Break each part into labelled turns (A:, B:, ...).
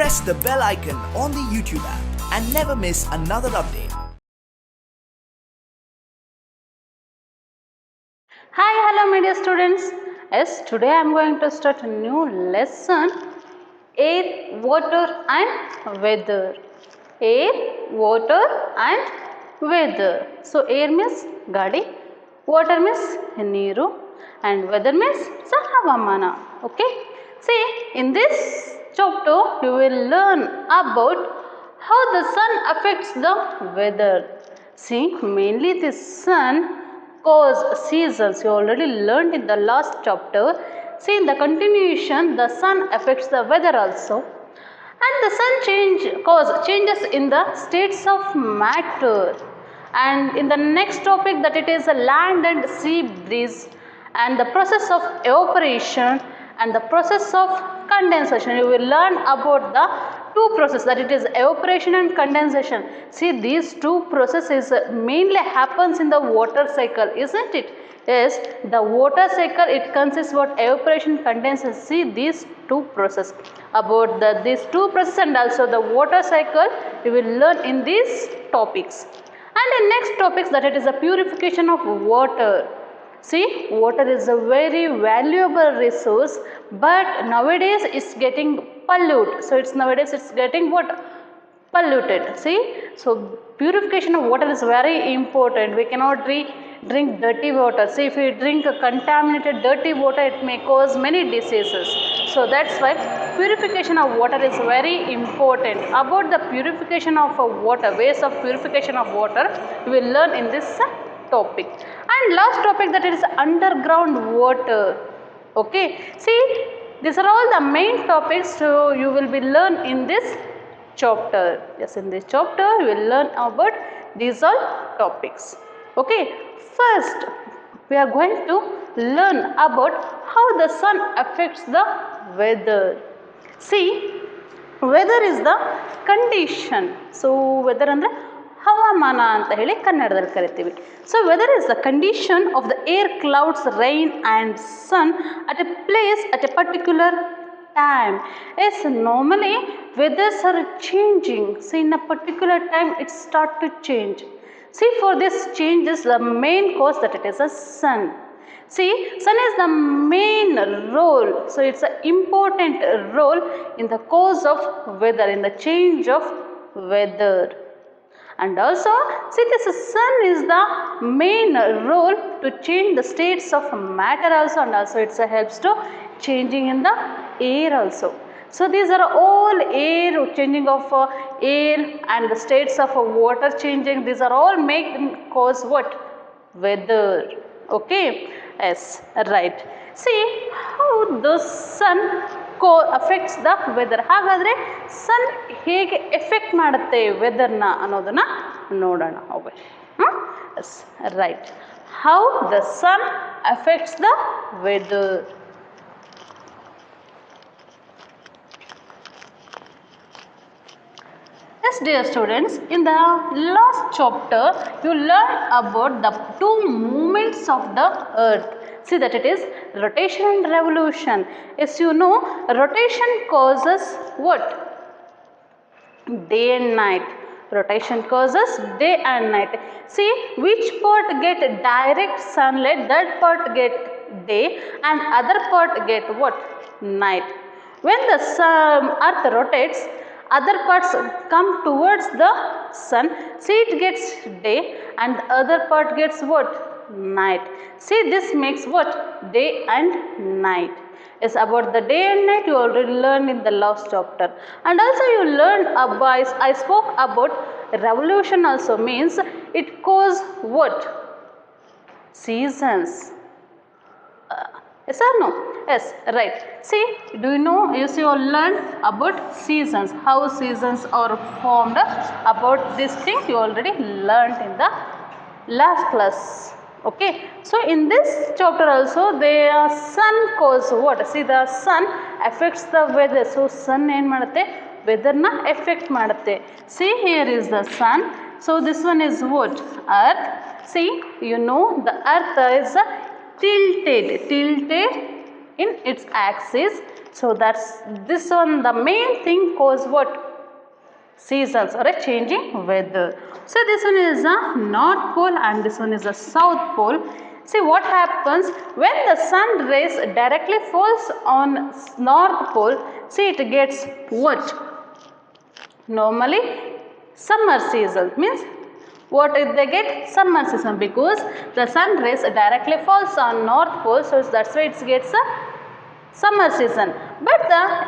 A: press the bell icon on the YouTube app and never miss another update.
B: Hi, hello my dear students. Yes, today I am going to start a new lesson, air, water and weather. Air, water and weather. So air means gadi, water means neeru and weather means havamana. Okay. See, in this chapter you will learn about how the sun affects the weather. See, mainly the sun cause seasons. You already learned in the last chapter. See, in the continuation, the sun affects the weather also. And the sun cause changes in the states of matter. And in the next topic, that it is a land and sea breeze and the process of evaporation and the process of condensation. You will learn about the two processes, that it is evaporation and condensation. See, these two processes mainly happens in the water cycle, isn't it? Yes, the water cycle, it consists what evaporation, condensation. See, these two processes, about these two processes and also the water cycle you will learn in these topics. And in next topics, that it is a purification of water. See, water is a very valuable resource, but nowadays it's getting polluted. So nowadays it's getting what? Polluted. See, so purification of water is very important. We cannot drink dirty water. See, if we drink a contaminated dirty water, it may cause many diseases. So that's why purification of water is very important. About the purification of water, ways of purification of water, we will learn in this topic. And last topic, that is underground water. Okay, see, these are all the main topics so you will be learn in this chapter. Yes, in this chapter you will learn about these all topics. Okay, first we are going to learn about how the sun affects the weather. See, weather is the condition. So weather andre ಹವಾಮಾನ ಅಂತ ಹೇಳಿ ಕನ್ನಡದಲ್ಲಿ ಕರಿತೀವಿ. So weather is the condition of the air, clouds, rain and sun at a place at a particular time. Yes, normally weathers are changing. See, in a particular time it start to change. See, for this changes, the main cause that it is a sun. See, sun is the main role. So it's an important role in the cause of weather, in the change of weather. And also, see, this sun is the main role to change the states of matter also, and also it helps to changing in the air also. So these are all air, changing of air and the states of water changing. These are all cause what? Weather. Okay. Yes, right. See how the sun affects the weather. ಹಾಗಾದರೆ ಸನ್ ಹೇಗೆ effect ಮಾಡುತ್ತೆ ವೆದರ್ನ ಅನ್ನೋದನ್ನು ನೋಡೋಣ. ಹೋಗಿ yes, right. How the sun affects the weather. Yes, dear students, in the last chapter you learned about the two movements of the earth. See, that it is rotation and revolution. As you know, rotation causes what? Day and night. Rotation causes day and night. See, which part get direct sunlight, that part get day and other part get what? Night. When the earth rotates, other parts come towards the sun. See, it gets day and the other part gets what? Night. See, this makes what? Day and night. Yes, about the day and night you already learned in the last chapter. And also you learned about, I spoke about revolution also, means it causes what? Seasons. Yes or no? Yes, right. See, do you know, you see, you learned about seasons, how seasons are formed. About this thing you already learned in the last class. Okay, so in this chapter also the sun cause what? See, the sun affects the weather. So sun ಏನು ಮಾಡುತ್ತೆ? ವೆದರ್ನ effect ಮಾಡುತ್ತೆ. See, here is the sun. So this one is what? Earth. See, you know the earth is tilted in its axis. So that's this one, the main thing cause what? Seasons or a changing weather. So this one is the North Pole and this one is the South Pole. See what happens when the sun rays directly falls on North Pole. See, it gets what? Normally summer season means what if they get? Summer season, because the sun rays directly falls on North Pole, so that's why it gets a summer season. But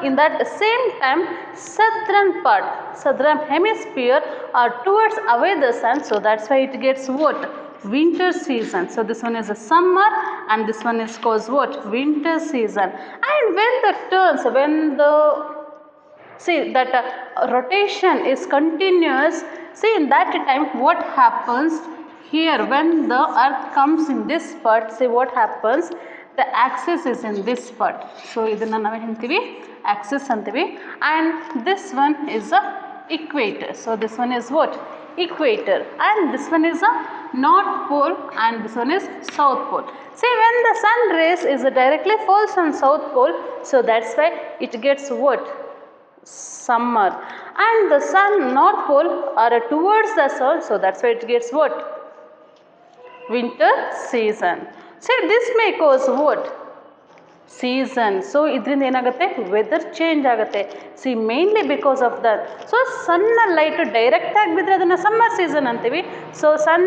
B: in that same time, southern hemisphere are towards away the sun, so that's why it gets what? Winter season. So this one is a summer and this one is called what? Winter season. And when the turns, when the see that rotation is continuous, see in that time what happens here when the earth comes in this part, see what happens, the axis is in this part. So idanna navu hentive axis antive, and this one is a equator. So this one is what? Equator, and this one is a North Pole and this one is South Pole. See, when the sun rays is directly falls on South Pole, so that's why it gets what? Summer, and the sun North Pole are towards the sun, so that's why it gets what? Winter season. So this may cause what? Season. So idrinda enagutte? Weather change agutte. See, mainly because of that. So sun light direct agi bidre adanna summer season antivi. So sun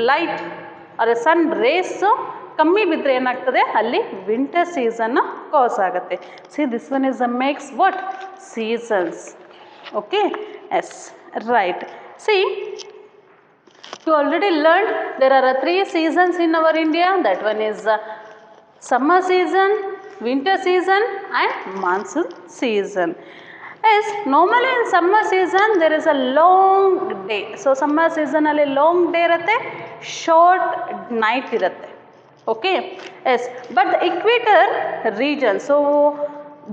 B: light or sun rays ಕಮ್ಮಿ ಬಿದ್ದರೆ ಏನಾಗ್ತದೆ, ಅಲ್ಲಿ winter season cause ಆಗುತ್ತೆ. See this one is a makes what? Seasons. Okay, yes, right. See you already learned there are 3 seasons in our India. That one is summer season, winter season and monsoon season. Yes, normally in summer season there is a long day. So summer season alli long day irutte, short night irutte. Okay, yes, but the equator region, so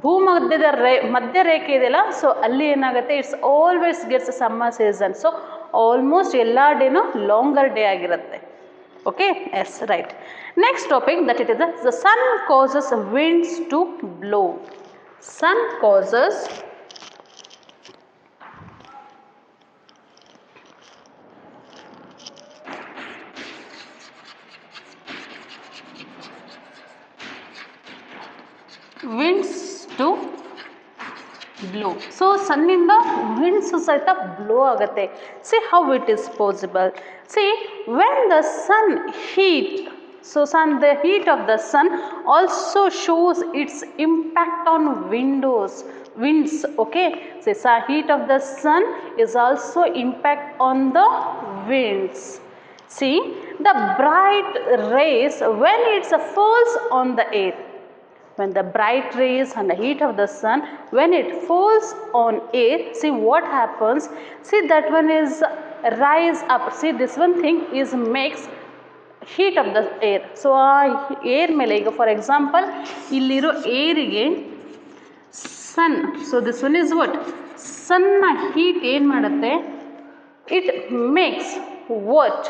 B: ಭೂಮಧ್ಯದ ಮಧ್ಯ ರೇಖೆ ಇದೆಯಲ್ಲ, so ಅಲ್ಲಿ ಏನಾಗುತ್ತೆ, it's always gets summer season. So almost ಎಲ್ಲ ಡೇನೂ longer day ಆಗಿರುತ್ತೆ. Okay, yes, right. Next topic that it is the sun causes winds to blow. Sun causes winds to blow. So sunninda winds ಸಹಿತ blow ಆಗುತ್ತೆ. See how it is possible. See, when the sun heat, so the heat of the sun also shows its impact on winds. Okay, so heat of the sun is also impact on the winds. See, the bright rays when it falls on the air, when the bright rays and the heat of the sun when it falls on air, see what happens. See, that one is rise up. See, this one thing is makes heat of the air. So air mele ಈಗ for example ಇಲ್ಲಿರೋ ಏರಿಗೆ sun, so this one is what? sun na heat ಏನು ಮಾಡುತ್ತೆ, it makes what?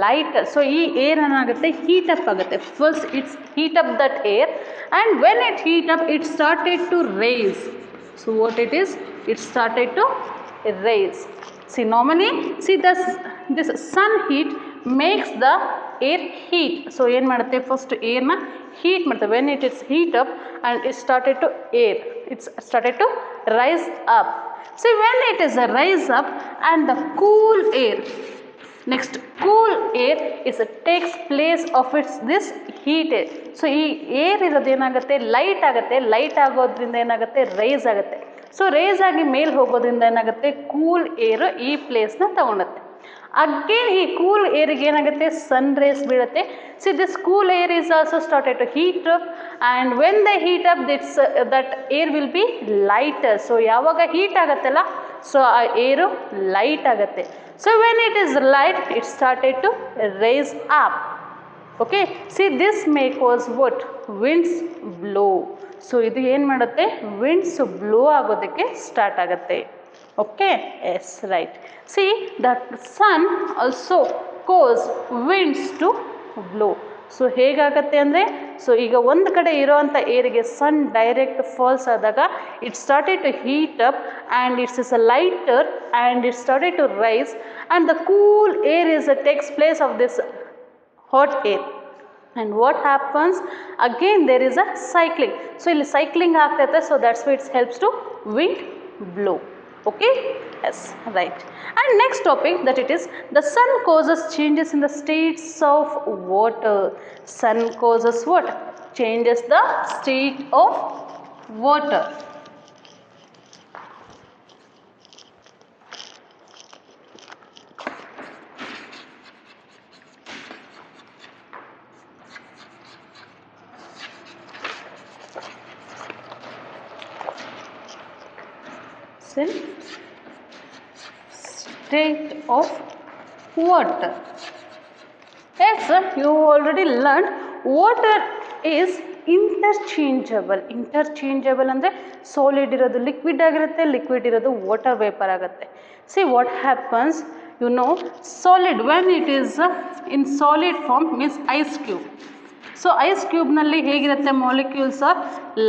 B: lighter. So ಈ air ಏನಾಗುತ್ತೆ, heat up ಆಗುತ್ತೆ. First it's heat up that air, and when it heat up it started to raise. So what it is, it started to raise. See, normally see this sun heat makes the air heat. So ಏನು ಮಾಡುತ್ತೆ, first air na heat ಮಾಡುತ್ತೆ. when it is heat up and it started to rise up. See, when it is a rise up and the cool air, next cool air is takes place of this heat air. So ಈ air ಇರೋದು ಏನಾಗುತ್ತೆ, light ಆಗುತ್ತೆ. Light ಆಗೋದ್ರಿಂದ ಏನಾಗುತ್ತೆ, rice ಆಗುತ್ತೆ. So rice ಆಗಿ ಮೇಲೆ ಹೋಗೋದ್ರಿಂದ ಏನಾಗುತ್ತೆ, ಕೂಲ್ ಏರ್ ಈ ಪ್ಲೇಸ್ನ ತಗೊಳುತ್ತೆ. ಅಗೇನ್ ಈ ಕೂಲ್ ಏರಿಗೆ ಏನಾಗುತ್ತೆ, ಸನ್ ರೇಸ್ ಬೀಳುತ್ತೆ. See this cool air is also started to heat up, and when the heat up that air will be lighter. So ಯಾವಾಗ ಹೀಟ್ ಆಗುತ್ತಲ್ಲ, ಸೊ ಆ ಏರು ಲೈಟ್ ಆಗುತ್ತೆ. So when it is light it started to rise up. Okay, see this make was what? Winds blow. So ಇದು ಏನು ಮಾಡುತ್ತೆ, winds blow ಆಗೋದಕ್ಕೆ start ಆಗುತ್ತೆ. Okay, yes, right. See that sun also coach winds to blow. So ಹೇಗಾಗತ್ತೆ ಅಂದರೆ so ಈಗ ಒಂದು ಕಡೆ ಇರೋವಂಥ ಏರಿಗೆ ಸನ್ ಡೈರೆಕ್ಟ್ ಫಾಲ್ಸ್ ಆದಾಗ it started to heat up and its is a lighter and it started to rise and the cool air is takes place of this hot air. And what happens? Again there is a cycling. So ಇಲ್ಲಿ cycling ಆಗ್ತೈತೆ, so that's why it helps to wind blow. Okay? Yes, right. And next topic that it is the sun causes changes in the states of water. Sun causes what? Changes the state of water. State of water. Yes, you already learned water is interchangeable. Interchangeable ಅಂದರೆ solid ಇರೋದು liquid ಆಗಿರುತ್ತೆ, liquid ಇರೋದು water vapour ಆಗುತ್ತೆ. See what happens, you know, solid when it is in solid form means ice cube. So ice cube nalli hegirutte, molecules are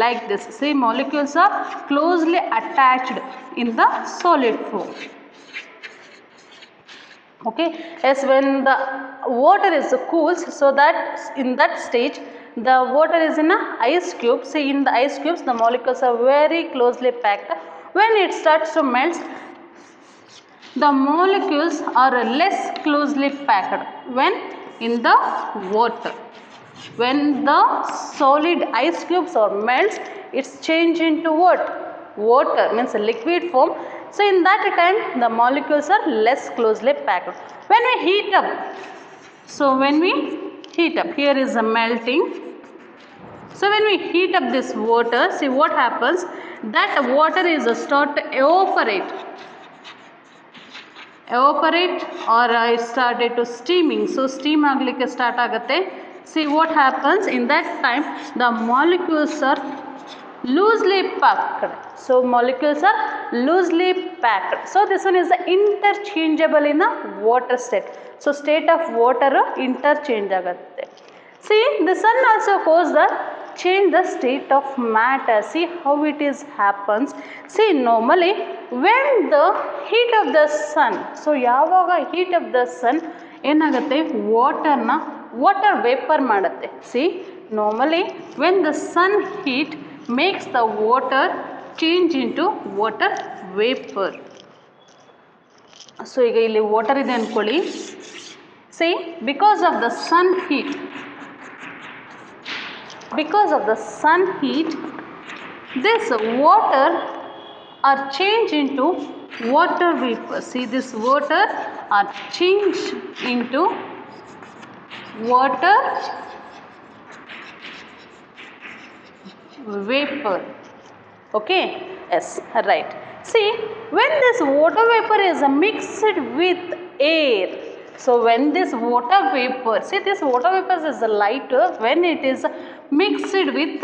B: like this. See, molecules are closely attached in the solid form. Okay, yes, when the water is cools, so that in that stage the water is in a ice cube. See, in the ice cubes the molecules are very closely packed. When it starts to melt, the molecules are less closely packed when in the water. When the solid ice cubes or melts, it's changed into what? Water, means a liquid form. So in that time the molecules are less closely packed. When we heat up, so when we heat up, here is a melting. So when we heat up this water, see what happens, that water is start to evaporate or it started to steaming. So steam aglike start agutte. See what happens, in that time the molecules are loosely packed. So molecules are loosely packed. So this one is the interchangeable in the water state. So state of water interchange agutte. See, the sun also causes the change the state of matter. See how it is happens. See, normally when the heat of the sun, so yavaga heat of the sun ಏನಾಗುತ್ತೆ, water vapour ಮಾಡುತ್ತೆ. See, normally when the sun heat makes the water change into water vapour. So ಈಗ ಇಲ್ಲಿ water ಇದೆ ಅಂದ್ಕೊಳ್ಳಿ. See, because of the sun heat, this water are changed into water vapor. See, this water are changed into water vapor. Okay, yes, right. See, when this water vapor is mixed with air, so when this water vapor, see, this water vapor is lighter when it is mixed with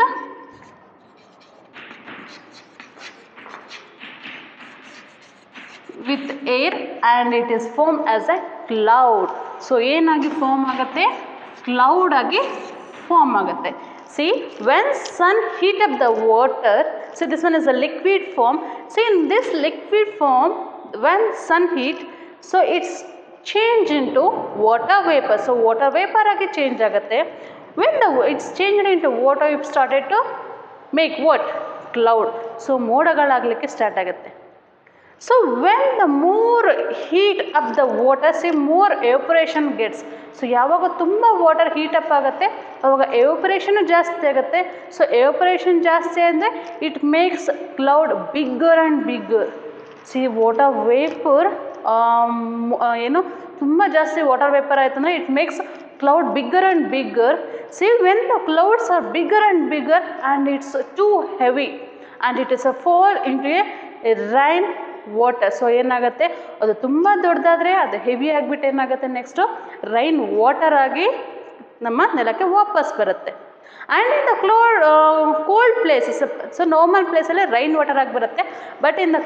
B: air and it is formed as a cloud. So ಏನಾಗಿ form ಆಗುತ್ತೆ, cloud ಆಗಿ form ಆಗುತ್ತೆ. See, when sun heat up the water, see this one is a liquid form. See, in this liquid form, when sun heat, so it's change into water vapor. So water vapor ಆಗಿ change ಆಗುತ್ತೆ. When it's changed into water, it started to make what? Cloud. So ಮೋಡಗಳಾಗಲಿಕ್ಕೆ start ಆಗುತ್ತೆ. So when the more heat up the water, see, more evaporation gets. So ಯಾವಾಗ ತುಂಬ water heat up ಆಗುತ್ತೆ ಆವಾಗ evaporation ಜಾಸ್ತಿ ಆಗುತ್ತೆ. So evaporation ಜಾಸ್ತಿ ಅಂದರೆ it makes cloud bigger and bigger. See, water vapour ಏನು ತುಂಬ ಜಾಸ್ತಿ ವಾಟರ್ ವೇಪರ್ ಆಯಿತು ಅಂದರೆ it makes cloud bigger and bigger. See, when the clouds are bigger and bigger and it's too heavy and it is a fall into a rain water. So ಏನಾಗುತ್ತೆ, ಅದು ತುಂಬ ದೊಡ್ಡದಾದರೆ ಅದು heavy ಆಗಿಬಿಟ್ಟು ಏನಾಗುತ್ತೆ, next rain water ಆಗಿ ನಮ್ಮ ನೆಲಕ್ಕೆ ವಾಪಸ್ ಬರುತ್ತೆ. And in the cold places, so normal ಪ್ಲೇಸಲ್ಲಿ ರೈನ್ ವಾಟರ್ ಆಗಿ ಬರುತ್ತೆ. But in the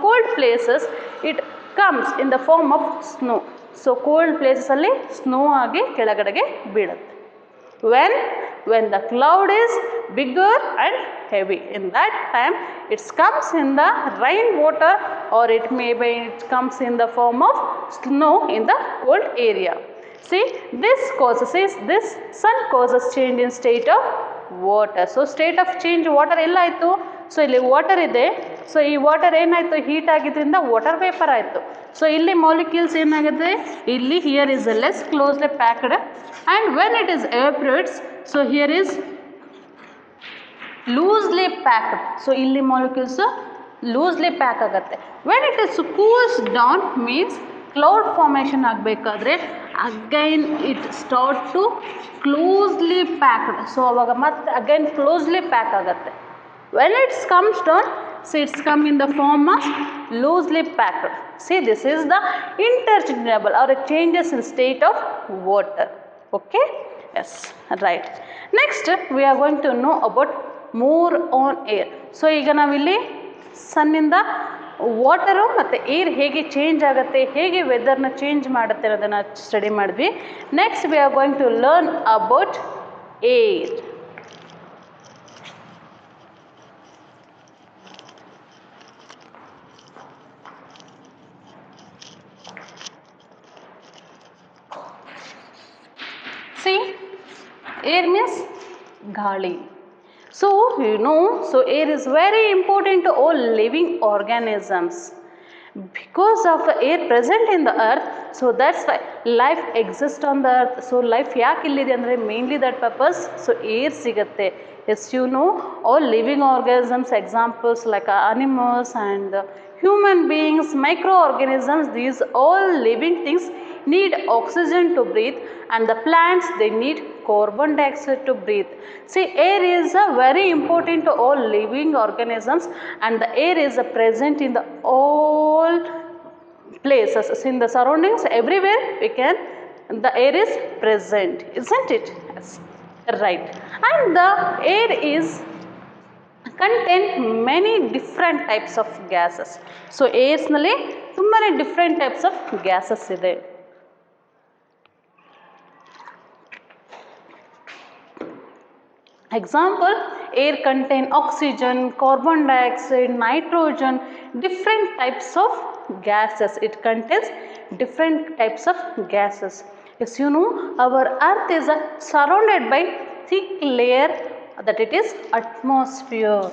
B: cold places it comes in the form of snow. So cold ಪ್ಲೇಸಸಲ್ಲಿ ಸ್ನೋ ಆಗಿ ಕೆಳಗಡೆಗೆ ಬೀಳುತ್ತೆ. When when the cloud is bigger and heavy. In that time it comes in the rainwater, or it comes in the form of snow in the cold area. See, this sun causes change in state of water. So state of change water ಎಲ್ಲ ಆಯಿತು. So ಇಲ್ಲಿ water ಇದೆ. So ಈ water ಏನಾಯಿತು, heat ಆಗಿದ್ದರಿಂದ water vapour ಆಯಿತು. So ಇಲ್ಲಿ molecules ಏನಾಗುತ್ತೆ, ಇಲ್ಲಿ here is less closely packed and when it is evaporates, so here is loosely packed. So ಇಲ್ಲಿ ಮಾಲಿಕ್ಯೂಲ್ಸ್ ಲೂಸ್ಲಿ ಪ್ಯಾಕ್ ಆಗುತ್ತೆ. When it is cools down means cloud formation ಆಗಬೇಕಾದ್ರೆ again it start to closely packed. So ಅವಾಗ ಮತ್ತೆ again closely pack ಆಗುತ್ತೆ. When it comes down, see it's come in the form of loosely packed. See, this is the interchangeable or changes in state of water. Okay? Yes, right. Next, we are going to know about more on air. So, ಈಗ ನಾವಿಲ್ಲಿ ಸನ್ನಿಂದ water ಮತ್ತು air ಹೇಗೆ change ಆಗುತ್ತೆ, ಹೇಗೆ ವೆದರ್ನ change ಮಾಡುತ್ತೆ ಅನ್ನೋದನ್ನು ಸ್ಟಡಿ ಮಾಡಿದ್ವಿ. Next we are going to learn about air. See, air means gali. So, so air is very important to all living organisms. Because of the air present in the earth, so that's why life exists on the earth. So, life ಯಾಕೆ ಇಲ್ಲಿದೆ ಅಂದರೆ mainly that purpose. So, air ಸಿಗುತ್ತೆ. Yes, all living organisms, examples like animals and human beings, microorganisms, these all living things need oxygen to breathe, and the plants, they need carbon dioxide to breathe. See, air is very important to all living organisms, and the air is present in the all places. So in the surroundings, everywhere the air is present, isn't it? Yes. Right. And the air is contain many different types of gases. So airs nalli ತುಂಬಾನೇ different types of gases ಇದೆ. Example, air contain oxygen, carbon dioxide, nitrogen, different types of gases. It contains different types of gases. Yes, our earth is surrounded by thick layer that it is atmosphere.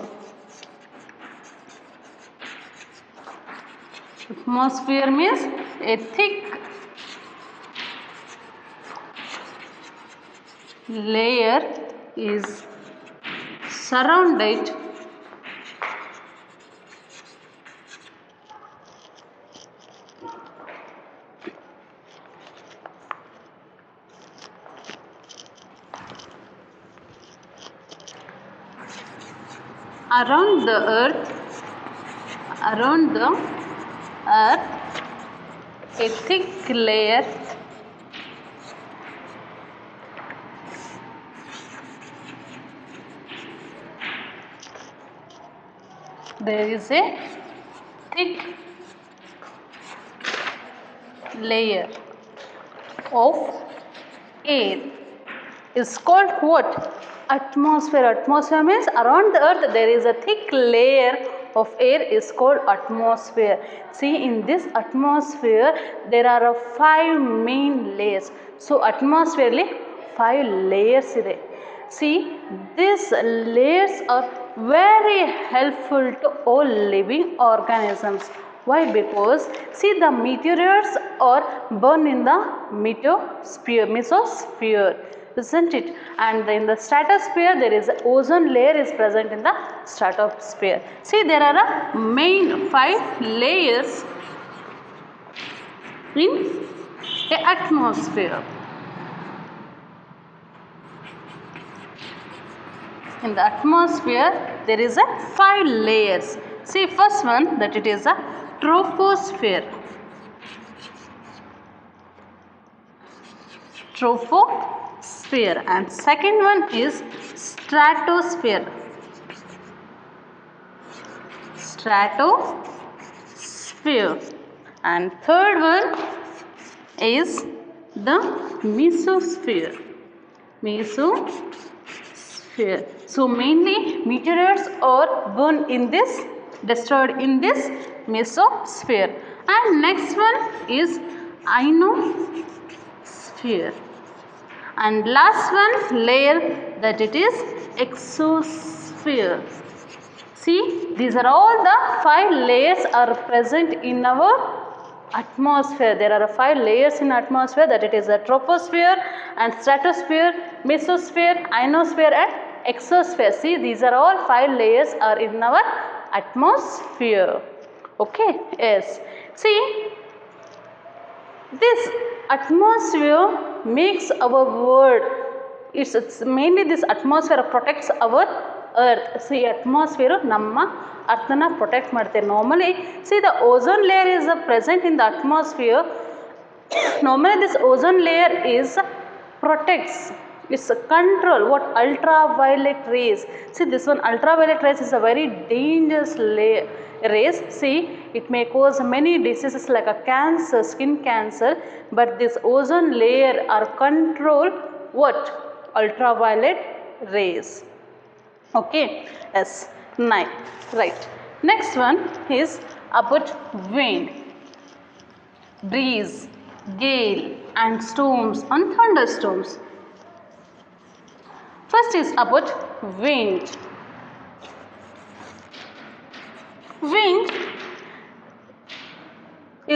B: Atmosphere means a thick layer is surrounded around the earth, a thick layer there is a thick layer of air is called what? Atmosphere. Atmosphere means around the earth there is a thick layer of air is called atmosphere. See, in this atmosphere there are 5 main layers. So atmosphere li 5 layers ide. See, these layers are very helpful to all living organisms. Why? Because see, the meteorites are born in the mesosphere, isn't it? And in the stratosphere there is ozone layer is present in the stratosphere. See, there are main 5 layers in the atmosphere. In the atmosphere there is a 5 layers. See, first one, that it is a troposphere. Troposphere. And second one is stratosphere. Stratosphere. And third one is the mesosphere. sphere. So mainly meteorites are born in this, destroyed in this mesosphere. And next one is ionosphere. And last one layer, that it is exosphere. See, these are all the 5 layers are present in our atmosphere. There are 5 layers in atmosphere, that it is a troposphere and stratosphere, mesosphere, ionosphere and exosphere. See, these are all 5 layers are in our atmosphere. Okay, yes. See, this atmosphere makes our world, it's mainly this atmosphere protects our earth. See, atmosphere ನಮ್ಮ ಅರ್ಥನ protect ಮಾಡುತ್ತೆ. Normally see, the ozone layer is present in the atmosphere. Normally this ozone layer is protects, it's a control what ultraviolet rays. See, this one ultraviolet rays is a very dangerous rays. See, it may cause many diseases like a cancer, skin cancer, but this ozone layer are control what ultraviolet rays. Okay, yes, nice, right. Next one is about wind, breeze, gale and storms and thunderstorms. First is about wind. Wind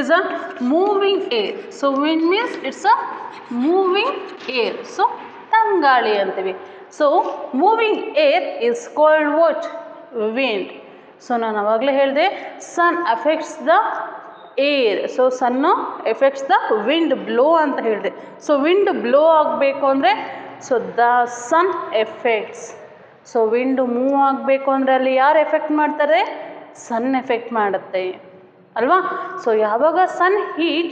B: is a moving air. So wind means it's a moving air. So tangali antivi. So moving air is called what? Wind. So ನಾನು ಆವಾಗಲೇ ಹೇಳಿದೆ sun affects the air. So sun affects the wind blow ಅಂತ ಹೇಳಿದೆ. So wind blow ಆಗಬೇಕು ಅಂದರೆ so the sun affects. So wind move ಆಗಬೇಕು ಅಂದರೆ ಅಲ್ಲಿ ಯಾರು ಎಫೆಕ್ಟ್ ಮಾಡ್ತಾರೆ? ಸನ್ ಎಫೆಕ್ಟ್ ಮಾಡುತ್ತೆ ಅಲ್ವಾ. ಸೊ ಯಾವಾಗ ಸನ್ heat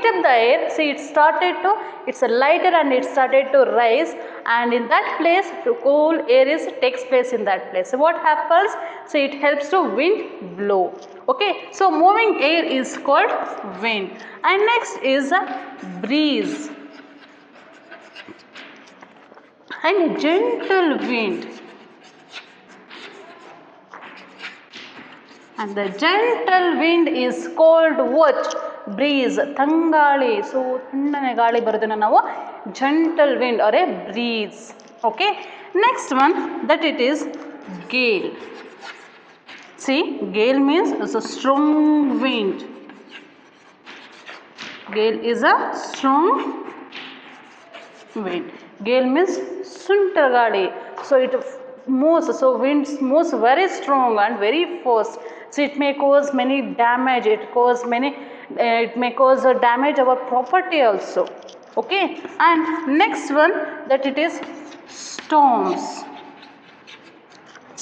B: up the air, see it started to, it's a lighter and it started to rise, and in that place cool air takes place in that place. So what happens? So it helps to wind blow. Okay, so moving air is called wind. And next is a breeze and gentle wind. And the gentle wind is called what? Breeze. ತಂಗಾಳಿ. So ತಣ್ಣನೆ ಗಾಳಿ ಬರೋದನ್ನು ನಾವು gentle wind or a breeze. Okay, next one, that it is gale. See, gale means it's a strong wind. Gale is a strong wind. Gale means ಸುಂಟರಗಾಳಿ. So it moves, so winds moves very strong and very fast. So it may cause many damage, it may cause damage our property also. Okay, and next one, that it is storms.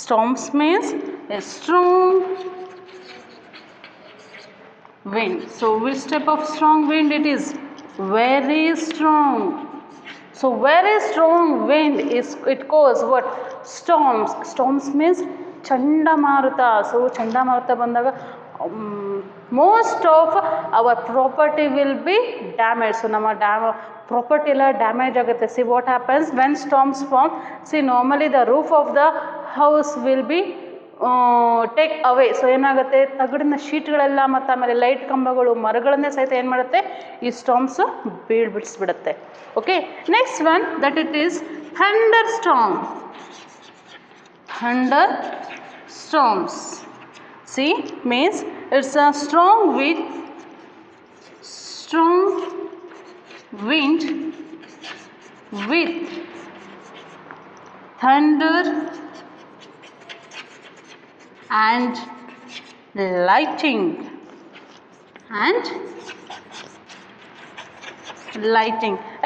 B: Storms means a strong wind. So which type of strong wind it is? Very strong. So very strong wind is, it causes what? Storms. Storms means ಚಂಡಮಾರುತ. So ಚಂಡಮಾರುತ ಬಂದಾಗ most of our property will be damage. So ನಮ್ಮ property ಎಲ್ಲ damage ಆಗುತ್ತೆ. See what happens when storms form? See normally the roof of the house will be take away. So ಏನಾಗುತ್ತೆ, ತಗಡಿನ ಶೀಟ್ಗಳೆಲ್ಲ ಮತ್ತು ಆಮೇಲೆ ಲೈಟ್ ಕಂಬಗಳು ಮರಗಳನ್ನೇ ಸಹಿತ ಏನು ಮಾಡುತ್ತೆ, ಈ ಸ್ಟಾರ್ಮ್ಸು ಬಿಡಿಸ್ಬಿಡುತ್ತೆ. Okay, next one, that it is thunderstorm. Thunderstorms. See, means it's a strong wind with thunder and lightning.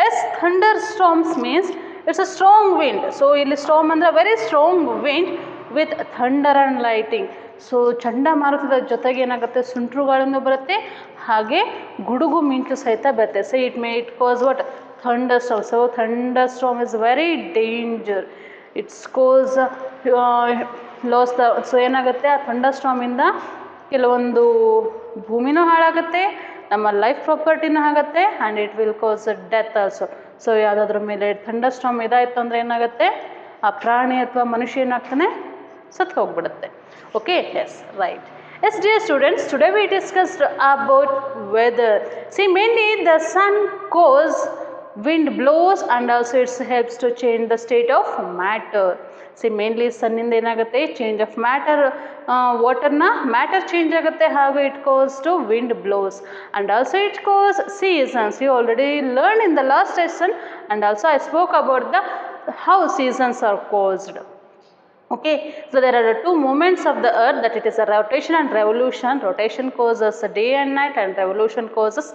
B: As thunderstorms means it's a strong wind. So ಇಲ್ಲಿ storm ಅಂದ್ರೆ very strong wind with thunder and lightning. So ಚಂಡಮಾರುತದ ಜೊತೆಗೆ ಏನಾಗುತ್ತೆ, ಸುಂಟ್ರು ಗಾಳಿನೂ ಬರುತ್ತೆ, ಹಾಗೆ ಗುಡುಗು ಮಿಂಚು ಸಹಿತ ಬರುತ್ತೆ. So it cause what? Thunder storm. So thunder storm is very danger. It's cause loss the. So ಏನಾಗುತ್ತೆ, ಆ ಥಂಡರ್ ಸ್ಟಾರ್ಮಿಂದ ಕೆಲವೊಂದು ಭೂಮಿನೂ ಹಾಳಾಗುತ್ತೆ, ನಮ್ಮ ಲೈಫ್ ಪ್ರಾಪರ್ಟಿನೂ ಆಗುತ್ತೆ, and it will cause death also. So ಯಾವುದಾದ್ರ ಮೇಲೆ ಥಂಡರ್ ಸ್ಟಾರ್ಮ್ ಇದಾಯಿತು ಅಂದರೆ ಏನಾಗುತ್ತೆ, ಆ ಪ್ರಾಣಿ ಅಥವಾ ಮನುಷ್ಯ ಏನಾಗ್ತಾನೆ ಸತ್ತು ಹೋಗ್ಬಿಡುತ್ತೆ. Okay, yes right. Yes, dear students, today we discussed about weather. See, mainly the sun cause wind blows and also it helps to change the state of matter. See, mainly sun ಇಂದ ಏನಾಗುತ್ತೆ change of matter, waterನ matter change ಆಗುತ್ತೆ, ಹಾಗೂ it cause to wind blows and also it cause seasons. You already learned in the last lesson and also I spoke about the how seasons are caused. Okay, so there are two movements of the earth, that it is a rotation and revolution. Rotation causes day and night and revolution causes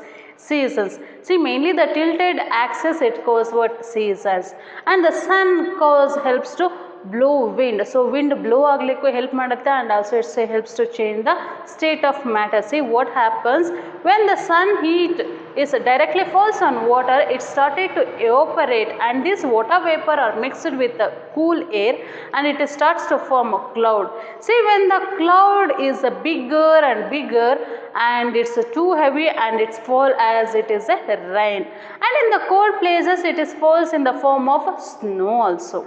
B: seasons. See, mainly the tilted axis it causes what seasons, and the sun helps to blow wind. So wind blow aglikku help ಮಾಡುತ್ತೆ and also it helps to change the state of matter. See what happens when the sun heat is directly falls on water, it started to evaporate and this water vapor are mixed with the cool air and it starts to form a cloud. See, when the cloud is bigger and bigger and it's too heavy and it's fall as it is a rain, and in the cold places it is falls in the form of snow also.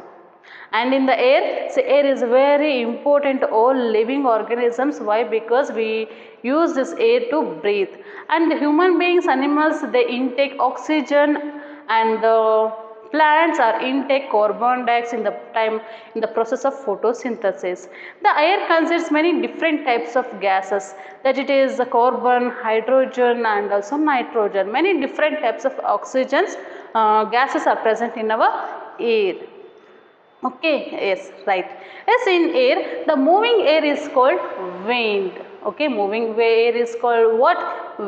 B: And in the air, so air is very important to all living organisms. Why? Because we use this air to breathe, and the human beings, animals, they intake oxygen and the plants are intake carbon dioxide in the process of photosynthesis. The air consists many different types of gases, that it is the carbon, hydrogen and also nitrogen. Many different types of oxygens gases are present in our air. Okay, yes, right. Yes, in air, the moving air is called wind. Okay, moving air is called what?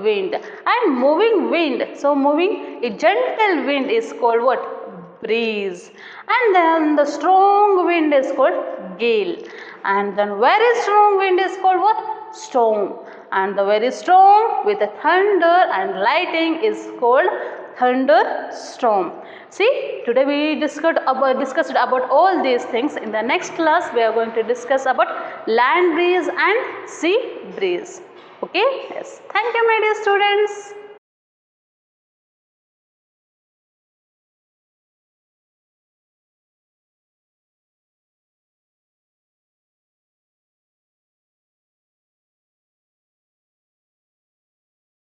B: Wind. And moving wind, so moving a gentle wind is called what? Breeze. And then the strong wind is called gale. And then very strong wind is called what? Storm. And the very strong with the thunder and lightning is called thunderstorm. See, today we discussed about all these things. In the next class we are going to discuss about land breeze and sea breeze. Okay, yes. Thank you, my dear students.